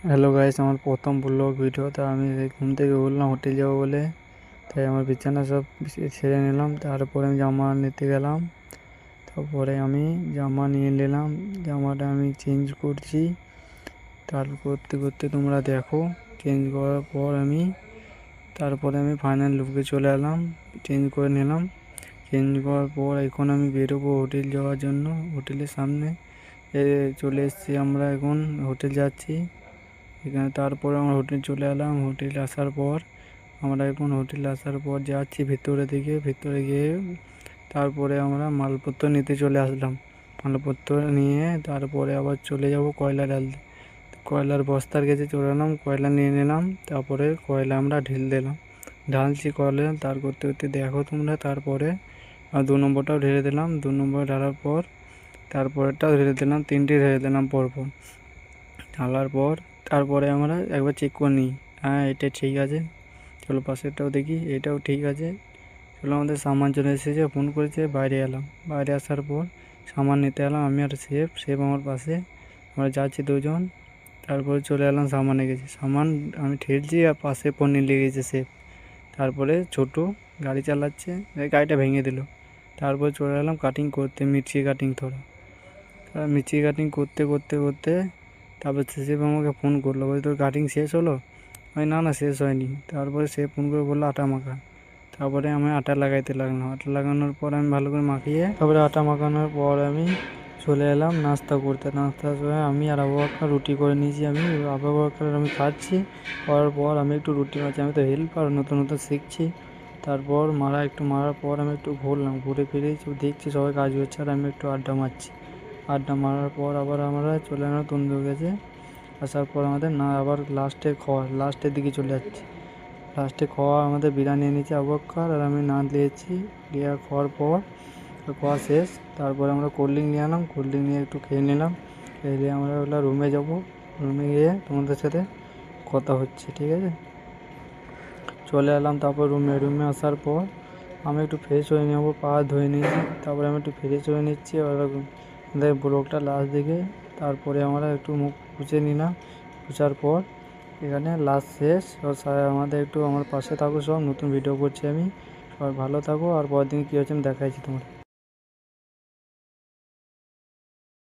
Hello guys, আমার প্রথম blog video. তা আমি ঘুম থেকে উঠলাম হোটেল যাবো বলে, তাই আমার বিছানা সব ছেড়ে নিলাম। তারপরে আমি জামা নিতে গেলাম। তারপরে আমি জামা নিয়ে নিলাম, জামাটা আমি চেঞ্জ করছি। তার করতে করতে তোমরা দেখো। চেঞ্জ করার পর তারপরে আমি ফাইনাল লুকে চলে এলাম, চেঞ্জ করে নিলাম। চেঞ্জ করার পর এখন আমি বেরোবো হোটেল যাওয়ার জন্য। হোটেলের সামনে চলে এসেছি, আমরা এখন হোটেল যাচ্ছি এখানে। তারপরে আমরা হোটেল চলে এলাম। হোটেলে আসার পর যাচ্ছি ভেতরে দিকে। ভেতরে গিয়ে তারপরে আমরা মালপত্র নিতে চলে আসলাম। মালপত্র নিয়ে তারপরে আবার চলে যাব কয়লা ঢালতে। কয়লার বস্তার কাছে চলে এলাম, কয়লা নিয়ে নিলাম। তারপরে কয়লা আমরা ঢালছি কয়লা। তার করতে করতে দেখো তোমরা। তারপরে 2 নম্বরটাও ঢেলে দিলাম। 2 নম্বর ঢালার পর তারপরেরটাও ঢেলে দিলাম। 3টে ঢেলে দিলাম পরপর। ঢালার পর তারপরে আমরা একবার চেক করে নিই, হ্যাঁ এটা ঠিক আছে। চলো পাশেরটাও দেখি, এটাও ঠিক আছে। চলো, আমাদের সামান চলে এসেছে। ফোন করেছে, বাইরে এলাম। বাইরে আসার পর সামান নিতে এলাম আমি আর সেফ আমার পাশে। আমরা যাচ্ছি দুজন। তারপরে চলে এলাম, সামানে গেছি। সামান আমি ঠেলছি আর পাশে পনির লেগেছে সেফ। তারপরে ছোটো গাড়ি চালাচ্ছে, গাড়িটা ভেঙে দিল। তারপর চলে এলাম কাটিং করতে, মির্চি কাটিং মির্চি কাটিং করতে করতে করতে তারপর সেফ আমাকে ফোন করলো, বলছে তোর কাটিং শেষ হলো? আমি না শেষ হয়নি। তারপরে সে ফোন করে বললো আটা মাখা। তারপরে আমি আটা লাগাইতে লাগলাম। আটা লাগানোর পর আমি ভালো করে মাখিয়ে তারপরে আটা মাখানোর পর আমি চলে এলাম নাস্তা করতে। নাস্তার সময় আমি আর আবু বকর রুটি করে নিয়েছি। আবু বকর আমি খাচ্ছি। করার পর আমি একটু রুটি মারছি। আমি তো হেল্পার, নতুন নতুন শিখছি। তারপর মারার পর আমি একটু ঘুরলাম। ঘুরে ফিরে দেখছি সবাই কাজ করছে আর আমি একটু আড্ডা মারছি। আড্ডা মারার পর আবার আমরা চলে এলাম তন্দুর কাছে। আসার পর আমাদের আবার লাস্টের দিকে চলে যাচ্ছি। লাস্টে আমাদের বিরিয়ানি এনেছি আবু বকর আর আমি দিয়েছি। খাওয়ার পর খাওয়া শেষ। তারপরে আমরা কোল্ড ড্রিঙ্ক নিয়ে আনলাম। কোল্ড ড্রিঙ্ক নিয়ে একটু খেয়ে নিলাম। খেয়ে দিয়ে আমরা রুমে যাব। রুমে গিয়ে তোমাদের সাথে কথা হচ্ছে, ঠিক আছে? চলে এলাম তারপর রুমে আসার পর আমি একটু ফ্রেশ হয়ে নেবো, পা ধুয়ে নিয়েছি। তারপরে আমি একটু ফ্রেশ হয়ে নিচ্ছি আমাদের ব্লগটা লাস্ট দিকে। তারপরে আমরা একটু মুখ মুছে নিলাম। মুছার পর এখানে লাস্ট শেষ। আমাদের একটু আমার পাশে থাকো, সব নতুন ভিডিও করছি আমি। সবাই ভালো থাকো, আর পরের দিন কী হচ্ছে আমি দেখাইছি তোমার।